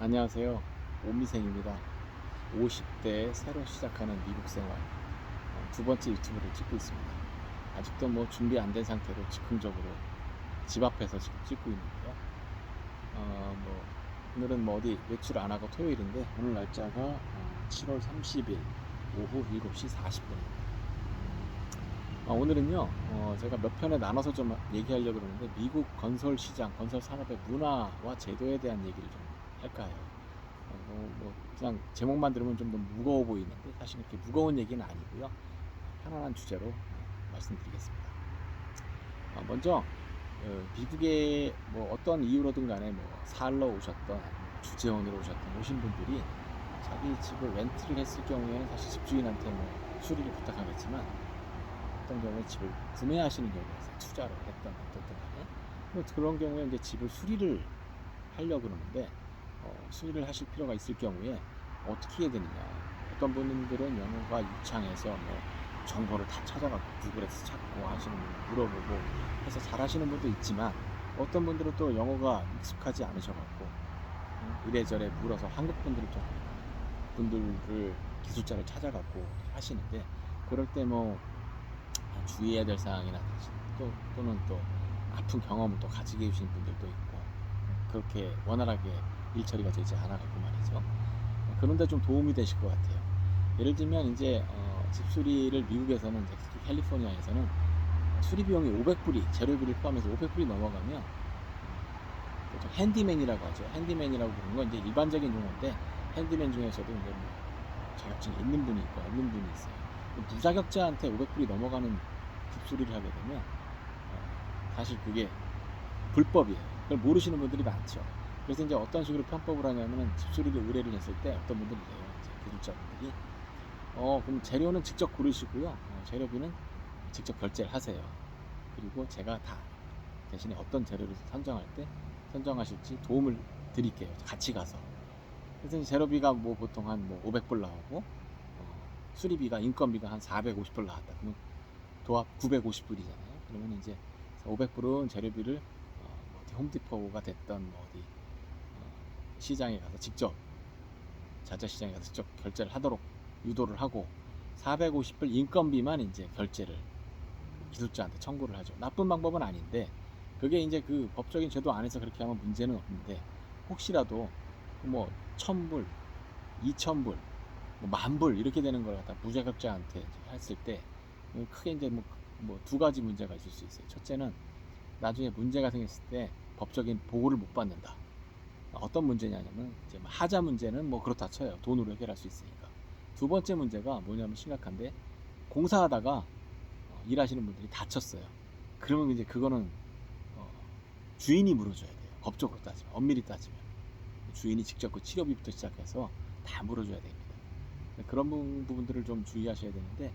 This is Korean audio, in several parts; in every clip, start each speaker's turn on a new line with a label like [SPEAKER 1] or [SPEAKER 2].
[SPEAKER 1] 안녕하세요. 오미생입니다. 50대 새로 시작하는 미국 생활 두 번째 유튜브를 찍고 있습니다. 아직도 뭐 준비 안 된 상태로 즉흥적으로 집 앞에서 지금 찍고 있는데요. 뭐 오늘은 뭐 어디 외출 안 하고 토요일인데 오늘 날짜가 7월 30일 오후 7시 40분입니다. 오늘은요 제가 몇 편에 나눠서 좀 얘기하려고 그러는데 미국 건설 시장, 건설 산업의 문화와 제도에 대한 얘기를 좀 할까 해요. 뭐 그냥 제목만 들으면 좀 너무 무거워 보이는데 사실 그렇게 무거운 얘기는 아니고요. 편안한 주제로 말씀드리겠습니다. 먼저 미국에 뭐 어떤 이유로든 간에 뭐 살러 오셨던 주재원으로 오신 분들이 자기 집을 렌트를 했을 경우에는 사실 집주인한테 뭐 수리를 부탁하겠지만 어떤 경우에 집을 구매하시는 경우가 있어요. 투자를 했던 어떤 간에 뭐 그런 경우에 이제 집을 수리를 하려고 그러는데 수리를 하실 필요가 있을 경우에 어떻게 해야 되느냐. 어떤 분들은 영어가 유창해서 뭐 정보를 다 찾아가고 구글에서 찾고 하시는 분 물어보고 해서 잘 하시는 분도 있지만 어떤 분들은 또 영어가 익숙하지 않으셔갖고 이래저래 물어서 한국 분들을 기술자를 찾아갖고 하시는데 그럴 때 뭐 주의해야 될 사항이나 또는 또 아픈 경험을 또 가지고 계신 분들도 있고 그렇게 원활하게 일 처리가 되지 않아갖고 말이죠. 그런데 좀 도움이 되실 것 같아요. 예를 들면 이제 집수리를 미국에서는 특히 캘리포니아에서는 수리 비용이 500불이 재료비를 포함해서 500불이 넘어가면 보통 핸디맨이라고 하죠. 핸디맨이라고 부르는 건 이제 일반적인 용어인데 핸디맨 중에서도 이제 뭐 자격증이 있는 분이 있고 없는 분이 있어요. 무자격자한테 500불이 넘어가는 집수리를 하게 되면 사실 그게 불법이에요. 그걸 모르시는 분들이 많죠. 그래서 이제 어떤 식으로 편법을 하냐면은 집수리를 의뢰를 했을 때 어떤 분들이 이래요. 이제 기술자분들이 그럼 재료는 직접 고르시고요. 재료비는 직접 결제를 하세요. 그리고 제가 다 대신에 어떤 재료를 선정하실지 도움을 드릴게요. 같이 가서. 그래서 재료비가 뭐 보통 한 뭐 500불 나오고 수리비가 인건비가 한 450불 나왔다. 그러면 도합 950불이잖아요. 그러면 이제 500불은 재료비를 뭐 어디 홈디포가 됐던 뭐 어디 시장에 가서 직접 자재시장에 가서 직접 결제를 하도록 유도를 하고 450불 인건비만 이제 결제를 기술자한테 청구를 하죠. 나쁜 방법은 아닌데 그게 이제 그 법적인 제도 안에서 그렇게 하면 문제는 없는데 혹시라도 뭐 1000불, 2000불, 뭐 만불 이렇게 되는 걸 갖다 무자격자한테 했을 때 크게 이제 뭐 두 가지 문제가 있을 수 있어요. 첫째는 나중에 문제가 생겼을 때 법적인 보호를 못 받는다. 어떤 문제냐면 이제 하자 문제는 뭐 그렇다 쳐요. 돈으로 해결할 수 있으니까. 두 번째 문제가 뭐냐면 심각한데 공사하다가 일하시는 분들이 다쳤어요. 그러면 이제 그거는 주인이 물어줘야 돼요. 법적으로 따지면, 엄밀히 따지면 주인이 직접 그 치료비부터 시작해서 다 물어줘야 됩니다. 그런 부분들을 좀 주의하셔야 되는데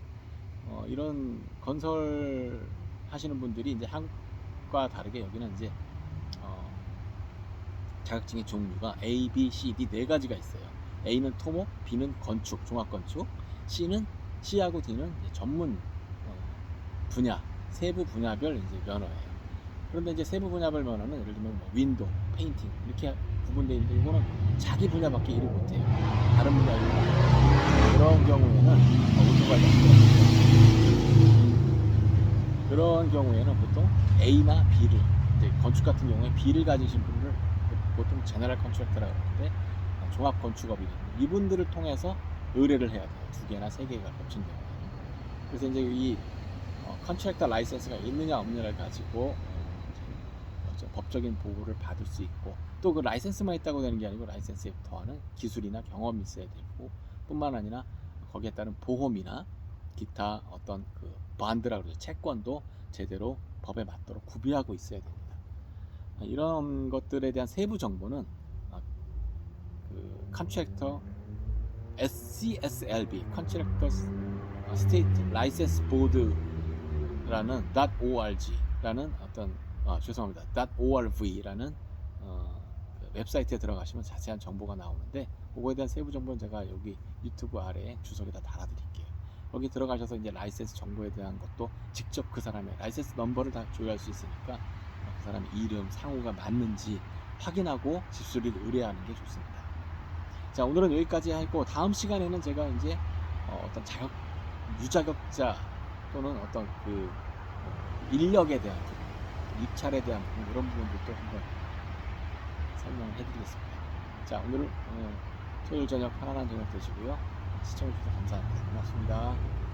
[SPEAKER 1] 이런 건설 하시는 분들이 이제 한국과 다르게 여기는 이제 자격증의 종류가 A, B, C, D 네 가지가 있어요. A는 토목, B는 건축, 종합건축, C하고 D는 이제 전문 분야, 세부 분야별 이제 면허예요. 그런데 이제 세부 분야별 면허는 예를 들면 뭐 윈도우, 페인팅 이렇게 구분되어 있는데 이거는 자기 분야밖에 일을 못해요. 다른 분야 일을 못해요. 그런 경우에는 오토바이 그런 경우에는 보통 A나 B를 이제 건축 같은 경우에 B를 가지신 분을 보통 제너럴 컨트랙터라고 하는데 종합 건축업이거든요. 이분들을 통해서 의뢰를 해야 돼요. 두 개나 세 개가 겹친 경우에. 그래서 이제 이 컨트랙터 라이센스가 있느냐 없느냐를 가지고 법적인 보호를 받을 수 있고 또 그 라이센스만 있다고 되는 게 아니고 라이센스에 더하는 기술이나 경험이 있어야 되고 뿐만 아니라 거기에 따른 보험이나 기타 어떤 그 반드라고 그러죠. 채권도 제대로 법에 맞도록 구비하고 있어야 됩니다. 이런 것들에 대한 세부 정보는 그 컨트랙터 CSLB 컨트랙터 스테이트 라이센스 보드라는 .org라는 어떤 죄송합니다. .orv라는 웹사이트에 들어가시면 자세한 정보가 나오는데 그거에 대한 세부 정보는 제가 여기 유튜브 아래에 주소에다 달아드릴게요. 거기 들어가셔서 이제 라이센스 정보에 대한 것도 직접 그 사람의 라이센스 넘버를 다 조회할 수 있으니까 그 사람의 이름, 상호가 맞는지 확인하고 집수리를 의뢰하는 게 좋습니다. 자, 오늘은 여기까지 하고 다음 시간에는 제가 이제 어떤 유자격자 또는 어떤 그 인력에 대한 부분, 입찰에 대한 부분, 이런 부분들도 한번 설명을 해드리겠습니다. 자, 오늘은 토요일 저녁 편안한 저녁 되시고요. 시청해주셔서 감사합니다. 고맙습니다.